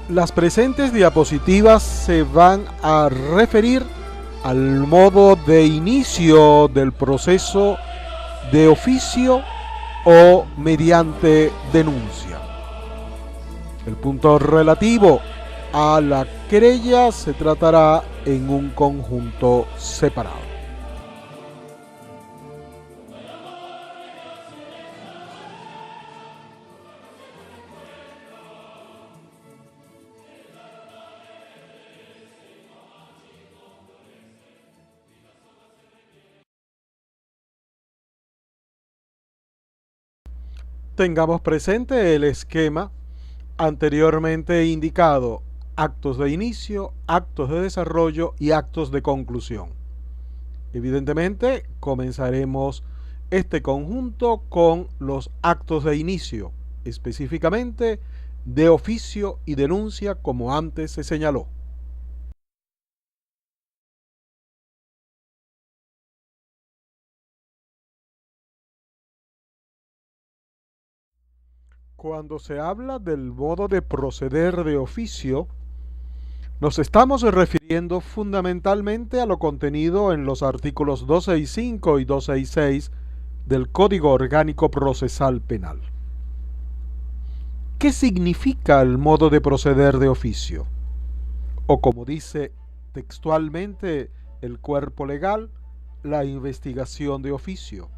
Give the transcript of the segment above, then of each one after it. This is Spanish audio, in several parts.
Las presentes diapositivas se van a referir al modo de inicio del proceso de oficio o mediante denuncia. El punto relativo a la querella se tratará en un conjunto separado. Tengamos presente el esquema anteriormente indicado: actos de inicio, actos de desarrollo y actos de conclusión. Evidentemente, comenzaremos este conjunto con los actos de inicio, específicamente de oficio y denuncia, como antes se señaló. Cuando se habla del modo de proceder de oficio, nos estamos refiriendo fundamentalmente a lo contenido en los artículos 265 y 266 del Código Orgánico Procesal Penal. ¿Qué significa el modo de proceder de oficio? O como dice textualmente el cuerpo legal, la investigación de oficio.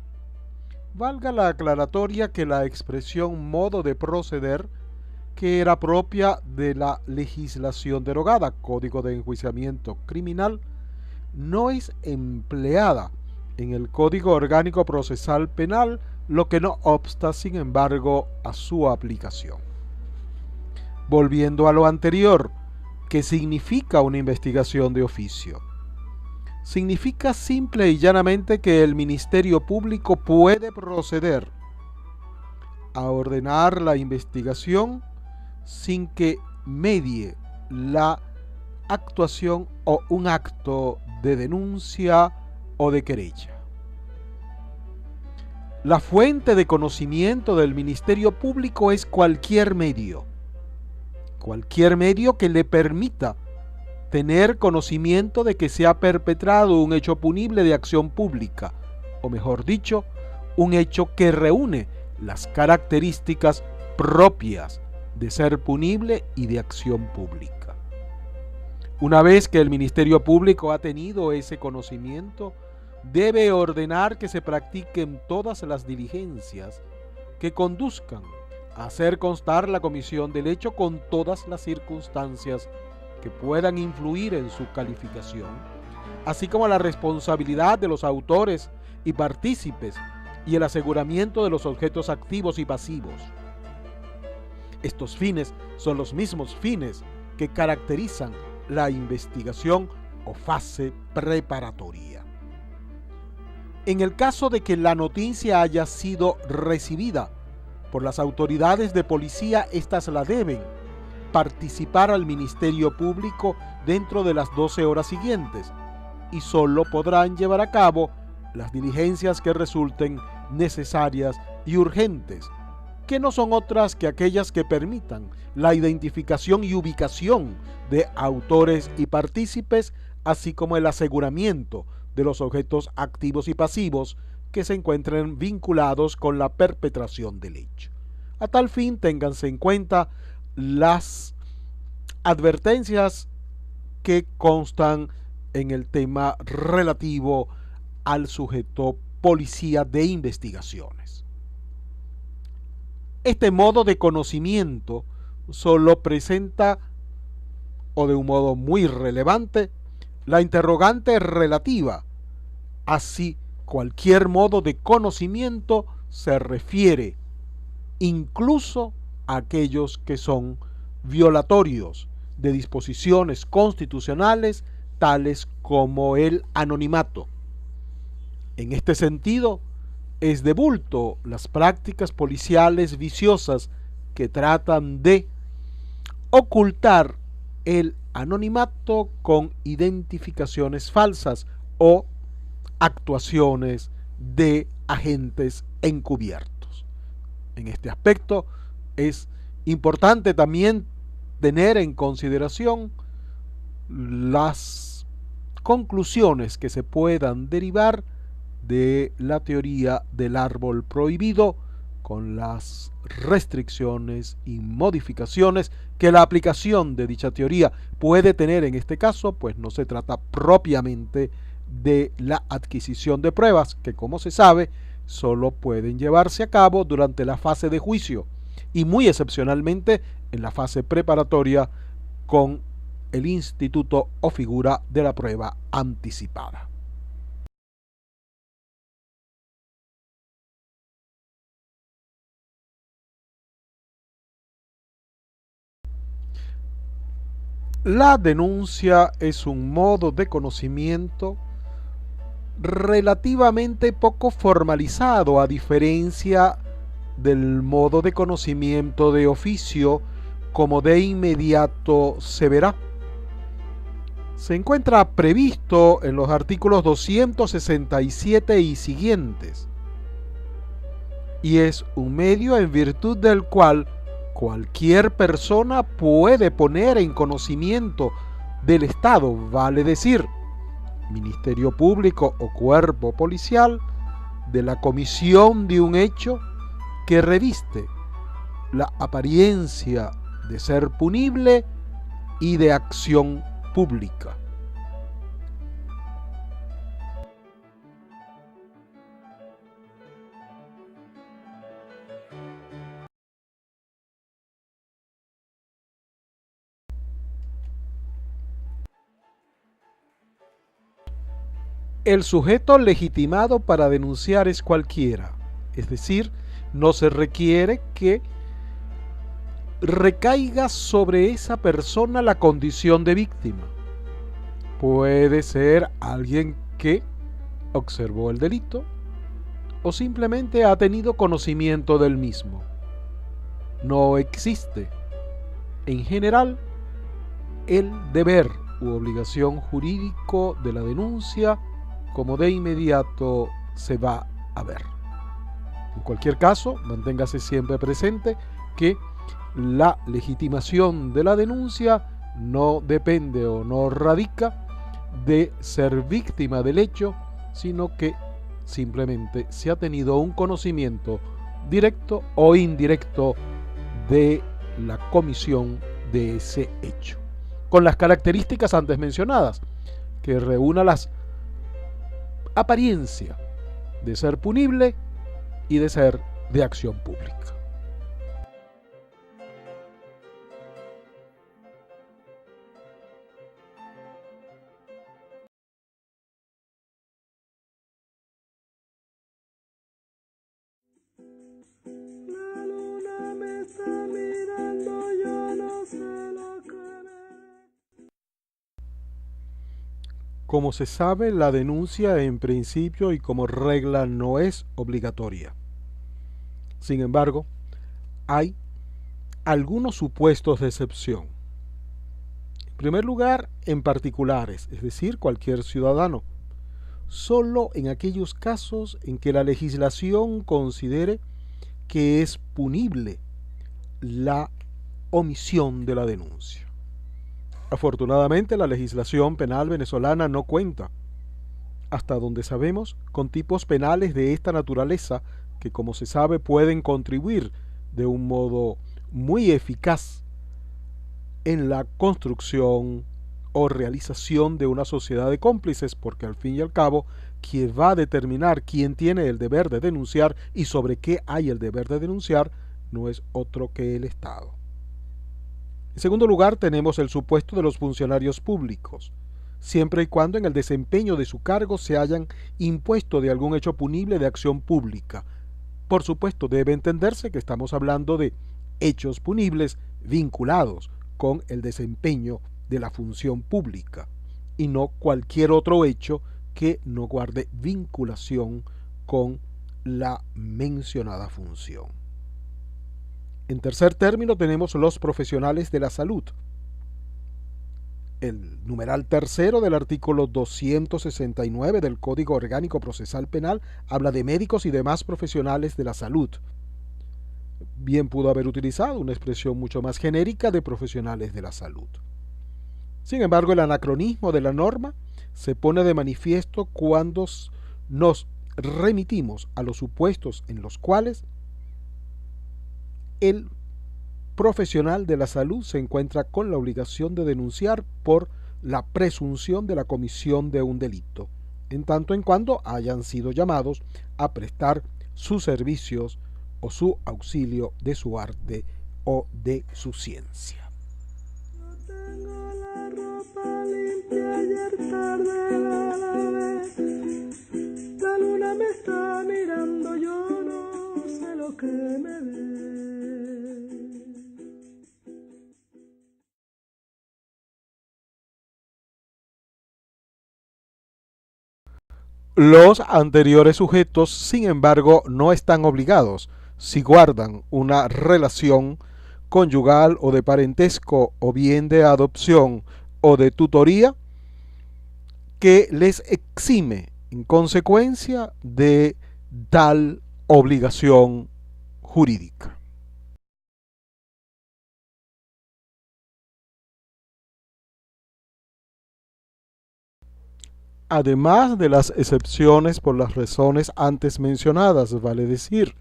Valga la aclaratoria que la expresión modo de proceder, que era propia de la legislación derogada, Código de Enjuiciamiento Criminal, no es empleada en el Código Orgánico Procesal Penal, lo que no obsta, sin embargo, a su aplicación. Volviendo a lo anterior, ¿qué significa una investigación de oficio? Significa simple y llanamente que el Ministerio Público puede proceder a ordenar la investigación sin que medie la actuación o un acto de denuncia o de querella. La fuente de conocimiento del Ministerio Público es cualquier medio que le permita tener conocimiento de que se ha perpetrado un hecho punible de acción pública, o mejor dicho, un hecho que reúne las características propias de ser punible y de acción pública. Una vez que el Ministerio Público ha tenido ese conocimiento, debe ordenar que se practiquen todas las diligencias que conduzcan a hacer constar la comisión del hecho con todas las circunstancias que puedan influir en su calificación, así como la responsabilidad de los autores y partícipes y el aseguramiento de los objetos activos y pasivos. Estos fines son los mismos fines que caracterizan la investigación o fase preparatoria. En el caso de que la noticia haya sido recibida por las autoridades de policía, éstas la deben participar al Ministerio Público dentro de las 12 horas siguientes y solo podrán llevar a cabo las diligencias que resulten necesarias y urgentes, que no son otras que aquellas que permitan la identificación y ubicación de autores y partícipes, así como el aseguramiento de los objetos activos y pasivos que se encuentren vinculados con la perpetración del hecho. A tal fin, ténganse en cuenta las advertencias que constan en el tema relativo al sujeto policía de investigaciones. Este modo de conocimiento solo presenta, o de un modo muy relevante, la interrogante relativa a si cualquier modo de conocimiento se refiere incluso a aquellos que son violatorios de disposiciones constitucionales, tales como el anonimato. En este sentido, es de bulto las prácticas policiales viciosas que tratan de ocultar el anonimato con identificaciones falsas o actuaciones de agentes encubiertos. En este aspecto es importante también tener en consideración las conclusiones que se puedan derivar de la teoría del árbol prohibido, con las restricciones y modificaciones que la aplicación de dicha teoría puede tener en este caso, pues no se trata propiamente de la adquisición de pruebas, que como se sabe, solo pueden llevarse a cabo durante la fase de juicio y muy excepcionalmente en la fase preparatoria con el instituto o figura de la prueba anticipada. La denuncia es un modo de conocimiento relativamente poco formalizado, a diferencia del modo de conocimiento de oficio, como de inmediato se verá. Se encuentra previsto en los artículos 267 y siguientes, y es un medio en virtud del cual cualquier persona puede poner en conocimiento del Estado, vale decir, Ministerio Público o cuerpo policial, de la comisión de un hecho que reviste la apariencia de ser punible y de acción pública. El sujeto legitimado para denunciar es cualquiera, es decir, no se requiere que recaiga sobre esa persona la condición de víctima. Puede ser alguien que observó el delito o simplemente ha tenido conocimiento del mismo. No existe, en general, el deber u obligación jurídico de la denuncia, como de inmediato se va a ver. En cualquier caso, manténgase siempre presente que la legitimación de la denuncia no depende o no radica de ser víctima del hecho, sino que simplemente se ha tenido un conocimiento directo o indirecto de la comisión de ese hecho, con las características antes mencionadas, que reúna las apariencia de ser punible y de ser de acción pública. La luna me está mirando, yo no sé lo que me... Como se sabe, la denuncia en principio y como regla no es obligatoria. Sin embargo, hay algunos supuestos de excepción. En primer lugar, en particulares, es decir, cualquier ciudadano, solo en aquellos casos en que la legislación considere que es punible la omisión de la denuncia. Afortunadamente, la legislación penal venezolana no cuenta, hasta donde sabemos, con tipos penales de esta naturaleza que, como se sabe, pueden contribuir de un modo muy eficaz en la construcción o realización de una sociedad de cómplices, porque al fin y al cabo, quien va a determinar quién tiene el deber de denunciar y sobre qué hay el deber de denunciar no es otro que el Estado. En segundo lugar, tenemos el supuesto de los funcionarios públicos, siempre y cuando en el desempeño de su cargo se hayan impuesto de algún hecho punible de acción pública. Por supuesto, debe entenderse que estamos hablando de hechos punibles vinculados con el desempeño de la función pública y no cualquier otro hecho que no guarde vinculación con la mencionada función. En tercer término, tenemos los profesionales de la salud. El numeral tercero del artículo 269 del Código Orgánico Procesal Penal habla de médicos y demás profesionales de la salud. bien pudo haber utilizado una expresión mucho más genérica de profesionales de la salud. Sin embargo, el anacronismo de la norma se pone de manifiesto cuando nos remitimos a los supuestos en los cuales el profesional de la salud se encuentra con la obligación de denunciar por la presunción de la comisión de un delito, en tanto en cuando hayan sido llamados a prestar sus servicios o su auxilio de su arte o de su ciencia. Yo tengo la ropa limpia, ayer tarde la lavé. La luna me está mirando, yo no sé lo que me ve. Los anteriores sujetos, sin embargo, no están obligados, si guardan una relación conyugal o de parentesco o bien de adopción o de tutoría, que les exime en consecuencia de tal obligación jurídica. Además de las excepciones por las razones antes mencionadas, vale decir,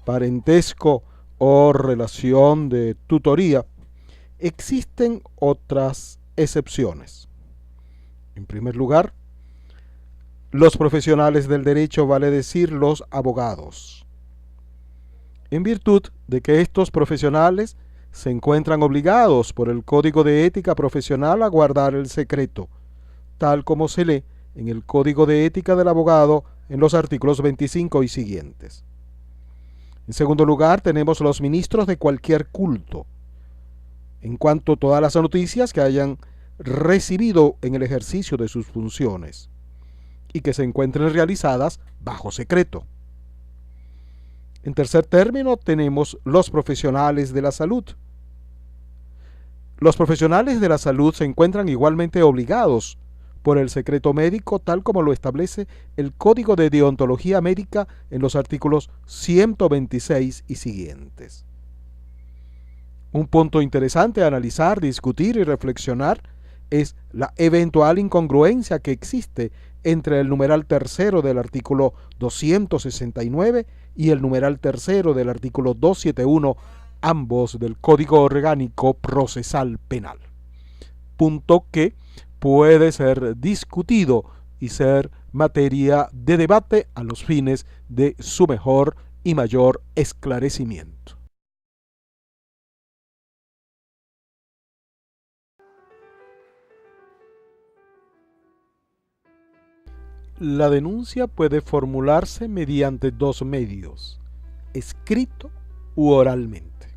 parentesco o relación de tutoría, existen otras excepciones. En primer lugar, los profesionales del derecho, vale decir, los abogados. En virtud de que estos profesionales se encuentran obligados por el Código de Ética Profesional a guardar el secreto, tal como se lee en el Código de Ética del Abogado en los artículos 25 y siguientes. En segundo lugar, tenemos los ministros de cualquier culto, en cuanto a todas las noticias que hayan recibido en el ejercicio de sus funciones y que se encuentren realizadas bajo secreto. En tercer término, tenemos los profesionales de la salud. Los profesionales de la salud se encuentran igualmente obligados por el secreto médico, tal como lo establece el Código de Deontología Médica en los artículos 126 y siguientes. Un punto interesante a analizar, discutir y reflexionar es la eventual incongruencia que existe entre el numeral tercero del artículo 269 y el numeral tercero del artículo 271, ambos del Código Orgánico Procesal Penal. Punto que puede ser discutido y ser materia de debate a los fines de su mejor y mayor esclarecimiento. La denuncia puede formularse mediante dos medios, escrito u oralmente.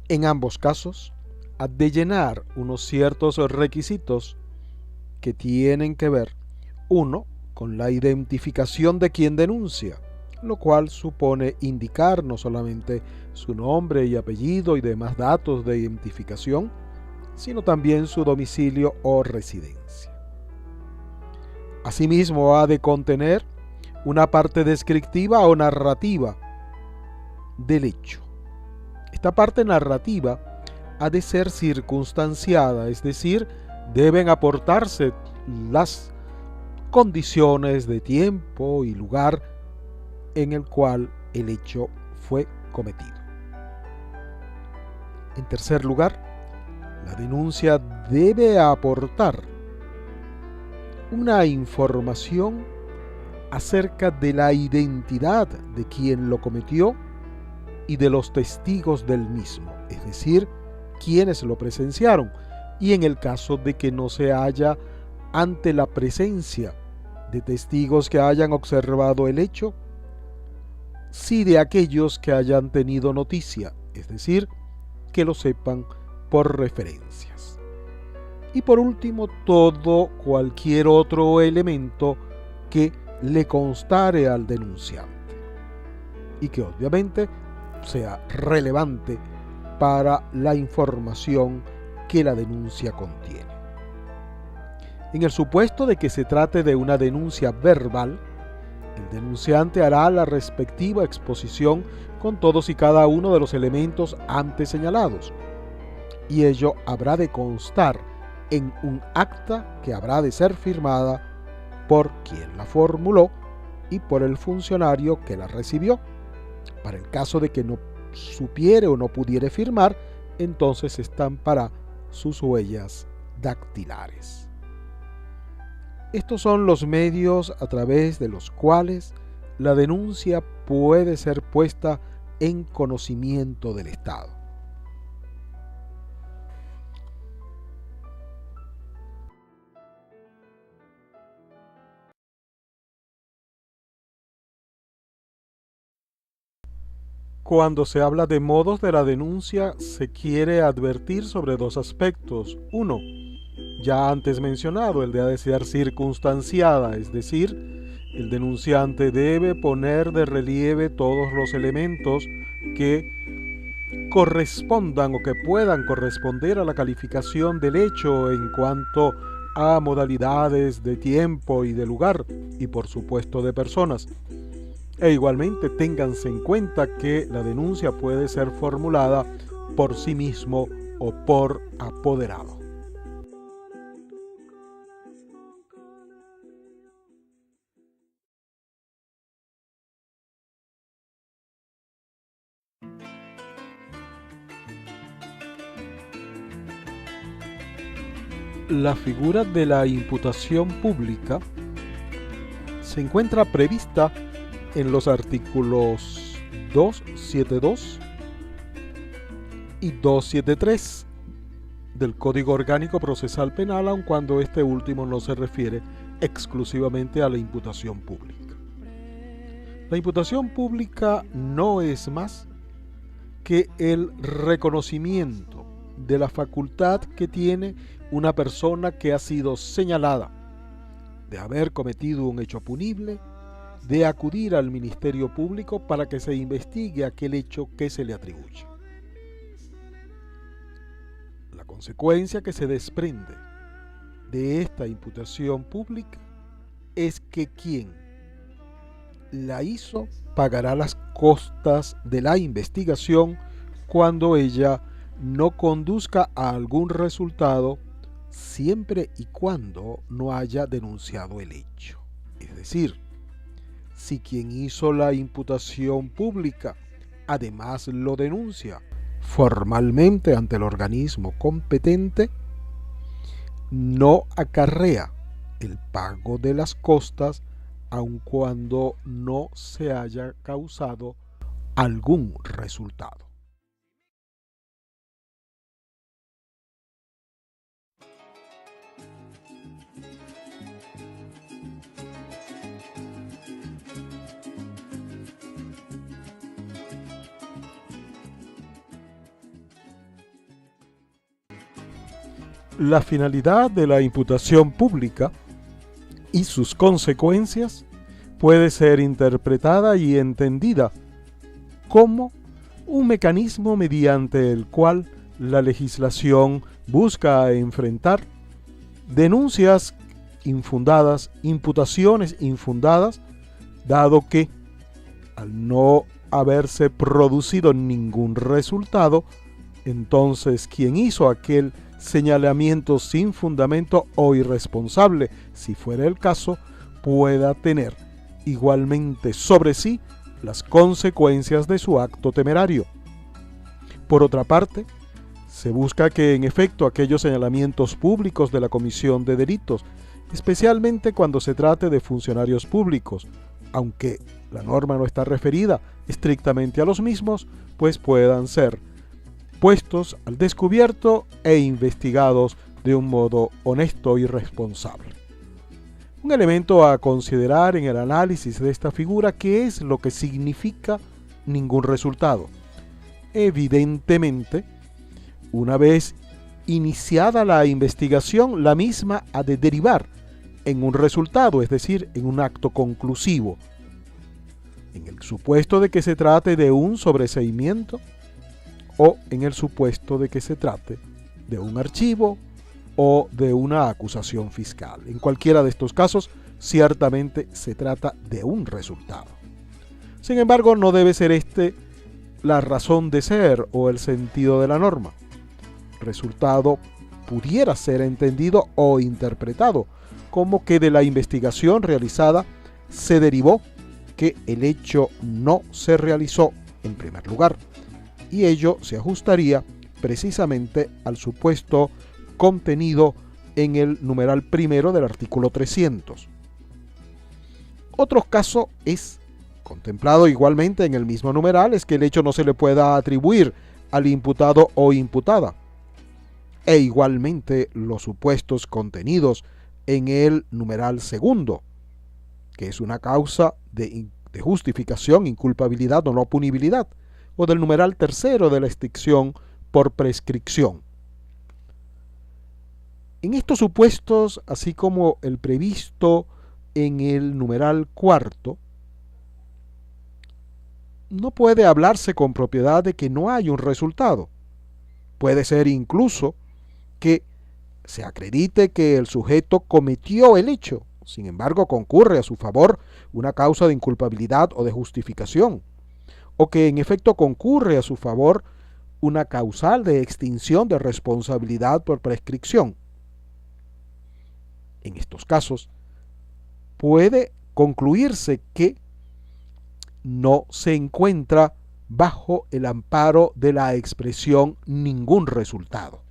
En ambos casos, ha de llenar unos ciertos requisitos que tienen que ver, uno, con la identificación de quien denuncia, lo cual supone indicar no solamente su nombre y apellido y demás datos de identificación, sino también su domicilio o residencia. Asimismo, ha de contener una parte descriptiva o narrativa del hecho. Esta parte narrativa ha de ser circunstanciada, es decir, deben aportarse las condiciones de tiempo y lugar en el cual el hecho fue cometido. En tercer lugar, la denuncia debe aportar una información acerca de la identidad de quien lo cometió y de los testigos del mismo, es decir, quienes lo presenciaron, y en el caso de que no se haya ante la presencia de testigos que hayan observado el hecho, sí de aquellos que hayan tenido noticia, es decir, que lo sepan por referencias. Y por último, cualquier otro elemento que le constare al denunciante y que obviamente sea relevante para la información que la denuncia contiene. En el supuesto de que se trate de una denuncia verbal, El denunciante hará la respectiva exposición con todos y cada uno de los elementos antes señalados, y ello habrá de constar en un acta que habrá de ser firmada por quien la formuló y por el funcionario que la recibió. Para el caso de que no supiere o no pudiere firmar, entonces estampará sus huellas dactilares. Estos son los medios a través de los cuales la denuncia puede ser puesta en conocimiento del Estado. Cuando se habla de modos de la denuncia, se quiere advertir sobre dos aspectos. Uno, ya antes mencionado, el de ser circunstanciada, es decir, el denunciante debe poner de relieve todos los elementos que correspondan o que puedan corresponder a la calificación del hecho en cuanto a modalidades de tiempo y de lugar, y por supuesto de personas. E igualmente ténganse en cuenta que la denuncia puede ser formulada por sí mismo o por apoderado. La figura de la imputación pública se encuentra prevista en los artículos 272 y 273 del Código Orgánico Procesal Penal, aun cuando este último no se refiere exclusivamente a la imputación pública. La imputación pública no es más que el reconocimiento de la facultad que tiene una persona que ha sido señalada de haber cometido un hecho punible, de acudir al Ministerio Público para que se investigue aquel hecho que se le atribuye. La consecuencia que se desprende de esta imputación pública es que quien la hizo pagará las costas de la investigación cuando ella no conduzca a algún resultado, siempre y cuando no haya denunciado el hecho. Es decir, si quien hizo la imputación pública además lo denuncia formalmente ante el organismo competente, no acarrea el pago de las costas aun cuando no se haya causado algún resultado. La finalidad de la imputación pública y sus consecuencias puede ser interpretada y entendida como un mecanismo mediante el cual la legislación busca enfrentar denuncias infundadas, imputaciones infundadas, dado que al no haberse producido ningún resultado, entonces quien hizo aquel señalamiento sin fundamento o irresponsable, si fuera el caso, pueda tener igualmente sobre sí las consecuencias de su acto temerario. Por otra parte, se busca que en efecto aquellos señalamientos públicos de la comisión de delitos, especialmente cuando se trate de funcionarios públicos, aunque la norma no está referida estrictamente a los mismos, pues puedan ser puestos al descubierto e investigados de un modo honesto y responsable. Un elemento a considerar en el análisis de esta figura, ¿qué es lo que significa ningún resultado? Evidentemente, una vez iniciada la investigación, la misma ha de derivar en un resultado, es decir, en un acto conclusivo. En el supuesto de que se trate de un sobreseimiento, o en el supuesto de que se trate de un archivo o de una acusación fiscal. En cualquiera de estos casos, ciertamente se trata de un resultado. Sin embargo, no debe ser este la razón de ser o el sentido de la norma. Resultado pudiera ser entendido o interpretado como que de la investigación realizada se derivó que el hecho no se realizó en primer lugar, y ello se ajustaría precisamente al supuesto contenido en el numeral primero del artículo 300. Otro caso es contemplado igualmente en el mismo numeral, es que el hecho no se le pueda atribuir al imputado o imputada, e igualmente los supuestos contenidos en el numeral segundo, que es una causa de justificación, inculpabilidad o no punibilidad, o del numeral tercero de la extinción por prescripción. En estos supuestos, así como el previsto en el numeral cuarto, no puede hablarse con propiedad de que no hay un resultado. Puede ser incluso que se acredite que el sujeto cometió el hecho, sin embargo concurre a su favor una causa de inculpabilidad o de justificación, o que en efecto concurre a su favor una causal de extinción de responsabilidad por prescripción. En estos casos, puede concluirse que no se encuentra bajo el amparo de la expresión ningún resultado.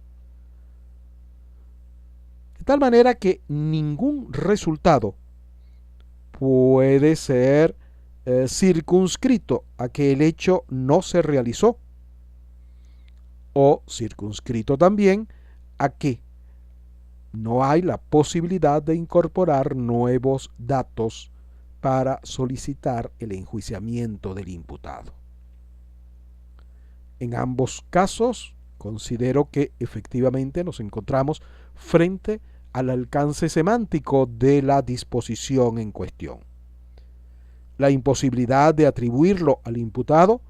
De tal manera que ningún resultado puede ser circunscrito a que el hecho no se realizó, o circunscrito también a que no hay la posibilidad de incorporar nuevos datos para solicitar el enjuiciamiento del imputado. En ambos casos, considero que efectivamente nos encontramos frente al alcance semántico de la disposición en cuestión. La imposibilidad de atribuirlo al imputado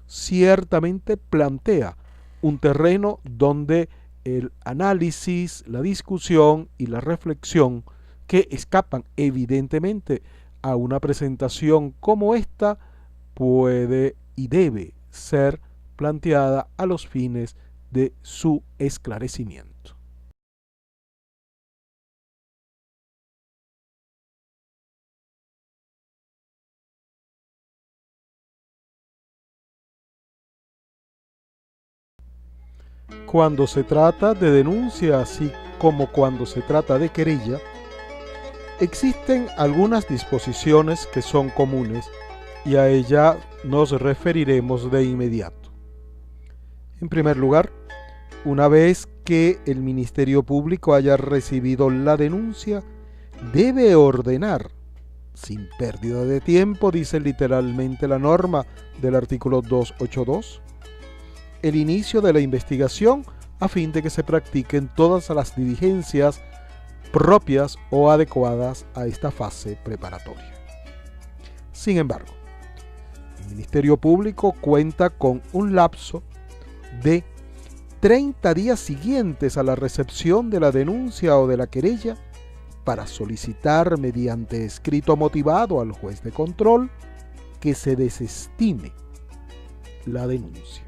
ciertamente plantea un terreno donde el análisis, la discusión y la reflexión, que escapan evidentemente a una presentación como esta, puede y debe ser planteada a los fines de su esclarecimiento. Cuando se trata de denuncia, así como cuando se trata de querella, existen algunas disposiciones que son comunes y a ellas nos referiremos de inmediato. En primer lugar, una vez que el Ministerio Público haya recibido la denuncia, debe ordenar, sin pérdida de tiempo, dice literalmente la norma del artículo 282, el inicio de la investigación a fin de que se practiquen todas las diligencias propias o adecuadas a esta fase preparatoria. Sin embargo, el Ministerio Público cuenta con un lapso de 30 días siguientes a la recepción de la denuncia o de la querella para solicitar mediante escrito motivado al juez de control que se desestime la denuncia.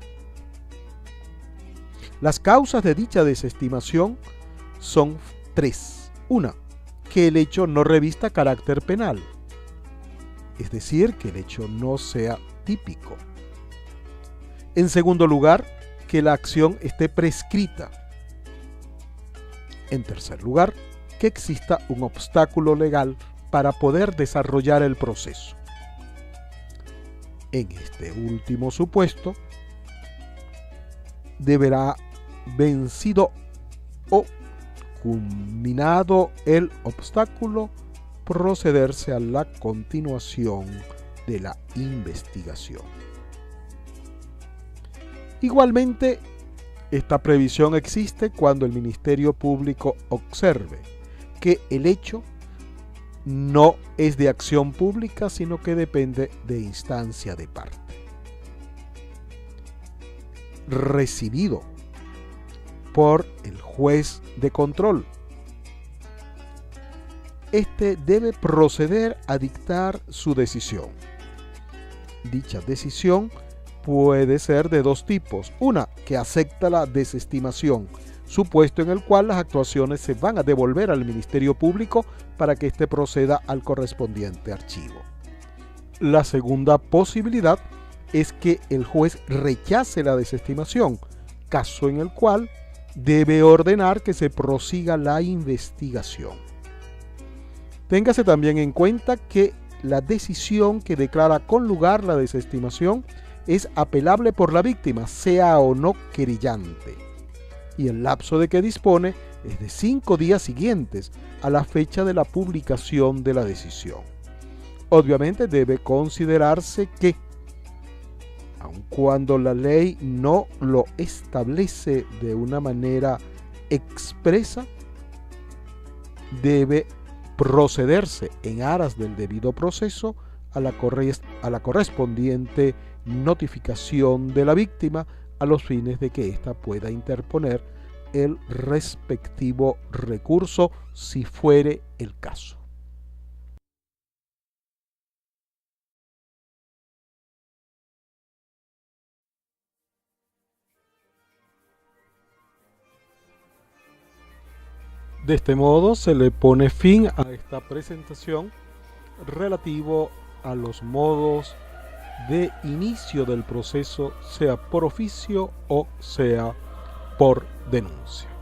Las causas de dicha desestimación son tres. Una, que el hecho no revista carácter penal, es decir, que el hecho no sea típico. En segundo lugar, que la acción esté prescrita. En tercer lugar, que exista un obstáculo legal para poder desarrollar el proceso. En este último supuesto, deberá vencido o culminado el obstáculo procederse a la continuación de la investigación. Igualmente, esta previsión existe cuando el Ministerio Público observe que el hecho no es de acción pública, sino que depende de instancia de parte. Recibido por el juez de control Este debe proceder a dictar su decisión. Dicha decisión puede ser de dos tipos. Una, que acepta la desestimación, supuesto en el cual las actuaciones se van a devolver al Ministerio Público para que éste proceda al correspondiente archivo. La segunda posibilidad es que el juez rechace la desestimación, caso en el cual debe ordenar que se prosiga la investigación. Téngase también en cuenta que la decisión que declara con lugar la desestimación es apelable por la víctima, sea o no querellante, y el lapso de que dispone es de 5 días siguientes a la fecha de la publicación de la decisión. Obviamente debe considerarse que, aun cuando la ley no lo establece de una manera expresa, debe procederse en aras del debido proceso a la correspondiente notificación de la víctima a los fines de que ésta pueda interponer el respectivo recurso si fuere el caso. De este modo se le pone fin a esta presentación relativo a los modos de inicio del proceso, sea por oficio o sea por denuncia.